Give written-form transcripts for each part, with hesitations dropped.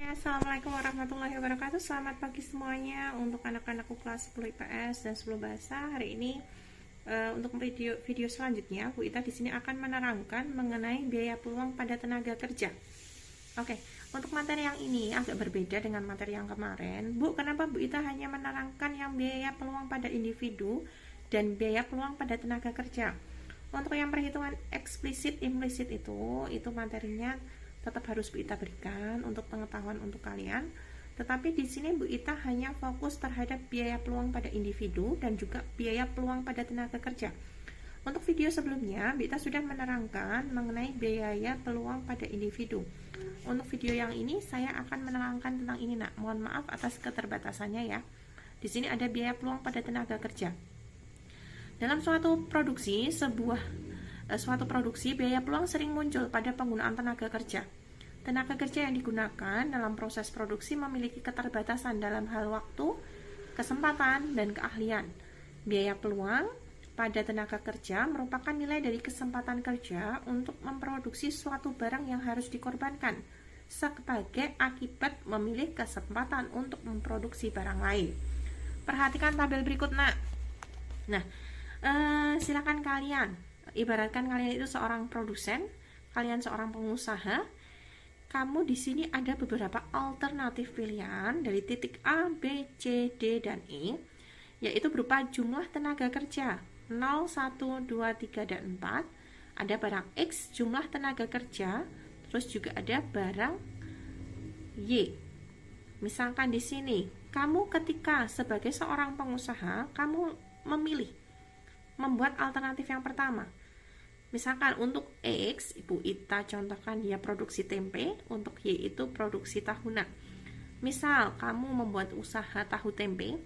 Assalamualaikum warahmatullahi wabarakatuh. Selamat pagi semuanya untuk anak-anakku kelas 10 IPS dan 10 bahasa. Hari ini untuk video selanjutnya, Bu Ita di sini akan menerangkan mengenai biaya peluang pada tenaga kerja. Oke, untuk materi yang ini agak berbeda dengan materi yang kemarin. Bu, kenapa Bu Ita hanya menerangkan yang biaya peluang pada individu dan biaya peluang pada tenaga kerja? Untuk yang perhitungan eksplisit implisit itu materinya tetap harus Bu Ita berikan untuk pengetahuan untuk kalian. Tetapi di sini Bu Ita hanya fokus terhadap biaya peluang pada individu dan juga biaya peluang pada tenaga kerja. Untuk video sebelumnya, Bu Ita sudah menerangkan mengenai biaya peluang pada individu. Untuk video yang ini saya akan menerangkan tentang ini, Nak. Mohon maaf atas keterbatasannya ya. Di sini ada biaya peluang pada tenaga kerja. Dalam suatu produksi, biaya peluang sering muncul pada penggunaan tenaga kerja. Tenaga kerja yang digunakan dalam proses produksi memiliki keterbatasan dalam hal waktu, kesempatan, dan keahlian. Biaya peluang pada tenaga kerja merupakan nilai dari kesempatan kerja untuk memproduksi suatu barang yang harus dikorbankan sebagai akibat memilih kesempatan untuk memproduksi barang lain. Perhatikan tabel berikut, Nak. Nah, silakan kalian, ibaratkan kalian itu seorang produsen, kalian seorang pengusaha. Kamu di sini ada beberapa alternatif pilihan dari titik A, B, C, D, dan E, yaitu berupa jumlah tenaga kerja 0, 1, 2, 3, dan 4. Ada barang X, jumlah tenaga kerja, terus juga ada barang Y. Misalkan di sini, kamu ketika sebagai seorang pengusaha, kamu memilih membuat alternatif yang pertama. Misalkan untuk X, Ibu Ita contohkan dia produksi tempe, untuk Y itu produksi tahunan. Misal kamu membuat usaha tahu tempe,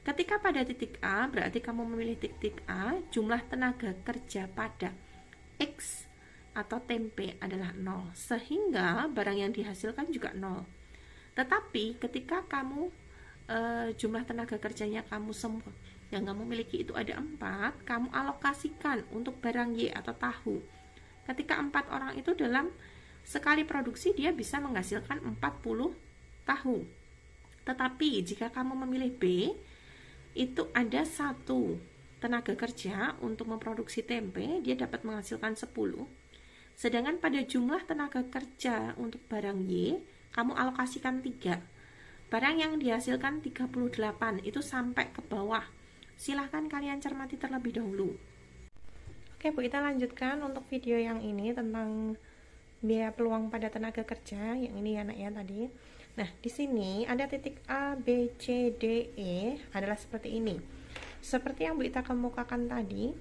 ketika pada titik A, berarti kamu memilih titik A, jumlah tenaga kerja pada X atau tempe adalah 0, sehingga barang yang dihasilkan juga 0. Tetapi ketika kamu jumlah tenaga kerjanya kamu semua yang kamu miliki itu ada 4, kamu alokasikan untuk barang Y atau tahu. Ketika 4 orang itu dalam sekali produksi dia bisa menghasilkan 40 tahu. Tetapi jika kamu memilih B, itu ada 1 tenaga kerja untuk memproduksi tempe, dia dapat menghasilkan 10. Sedangkan pada jumlah tenaga kerja untuk barang Y, kamu alokasikan 3. Barang yang dihasilkan 38 itu sampai ke bawah. Silahkan kalian cermati terlebih dahulu. Oke, Bu Ita lanjutkan untuk video yang ini tentang biaya peluang pada tenaga kerja. Yang ini ya, Nak ya tadi. Nah, di sini ada titik A, B, C, D, E adalah seperti ini. Seperti yang Bu Ita kemukakan tadi,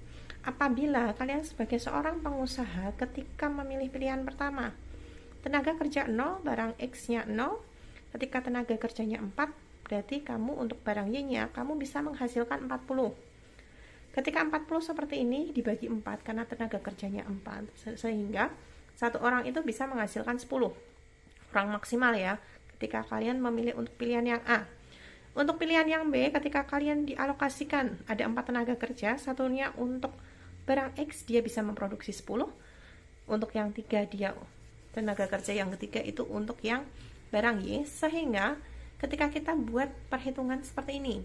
apabila kalian sebagai seorang pengusaha ketika memilih pilihan pertama, tenaga kerja 0, barang X-nya 0, ketika tenaga kerjanya 4, berarti kamu untuk barang Y-nya kamu bisa menghasilkan 40. Ketika 40 seperti ini dibagi 4 karena tenaga kerjanya 4, sehingga satu orang itu bisa menghasilkan 10. Kurang maksimal ya ketika kalian memilih untuk pilihan yang A. Untuk pilihan yang B, ketika kalian dialokasikan ada 4 tenaga kerja, satunya untuk barang X dia bisa memproduksi 10. Untuk yang 3 dia tenaga kerja yang ketiga itu untuk yang barang Y, sehingga ketika kita buat perhitungan seperti ini,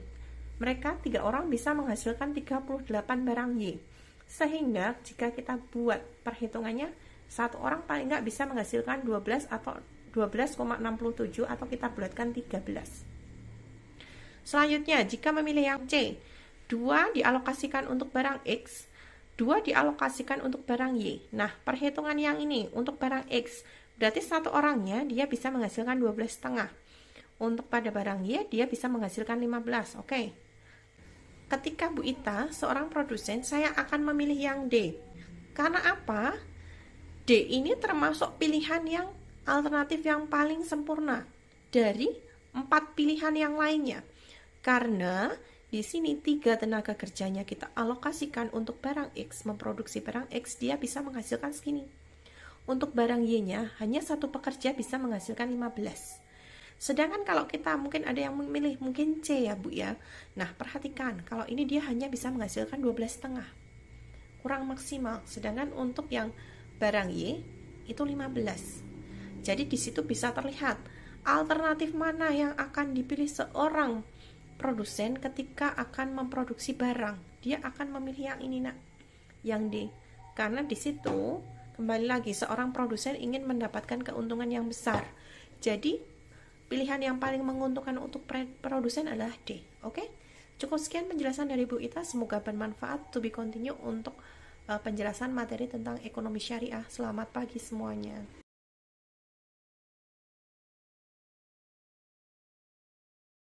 mereka 3 orang bisa menghasilkan 38 barang Y. Sehingga jika kita buat perhitungannya, satu orang paling nggak bisa menghasilkan 12 atau 12,67 atau kita bulatkan 13. Selanjutnya, jika memilih yang C, 2 dialokasikan untuk barang X, 2 dialokasikan untuk barang Y. Nah, perhitungan yang ini untuk barang X, berarti satu orangnya dia bisa menghasilkan 12,5. Untuk pada barang Y, dia bisa menghasilkan 15. Oke. Ketika Bu Ita, seorang produsen, saya akan memilih yang D. Karena apa? D ini termasuk pilihan yang alternatif yang paling sempurna dari 4 pilihan yang lainnya. Karena di sini 3 tenaga kerjanya kita alokasikan untuk barang X, memproduksi barang X, dia bisa menghasilkan segini. Untuk barang Y-nya, hanya 1 pekerja bisa menghasilkan 15. Sedangkan kalau kita mungkin ada yang memilih mungkin C ya Bu ya. Nah, perhatikan kalau ini dia hanya bisa menghasilkan 12,5. Kurang maksimal. Sedangkan untuk yang barang Y itu 15. Jadi di situ bisa terlihat Alternatif mana yang akan dipilih seorang produsen ketika akan memproduksi barang? Dia akan memilih yang ini, nak, yang D. Karena di situ kembali lagi seorang produsen ingin mendapatkan keuntungan yang besar. Jadi pilihan yang paling menguntungkan untuk produsen adalah D. Oke? Cukup sekian penjelasan dari Bu Ita, semoga bermanfaat. To be continue untuk penjelasan materi tentang ekonomi syariah. Selamat pagi semuanya.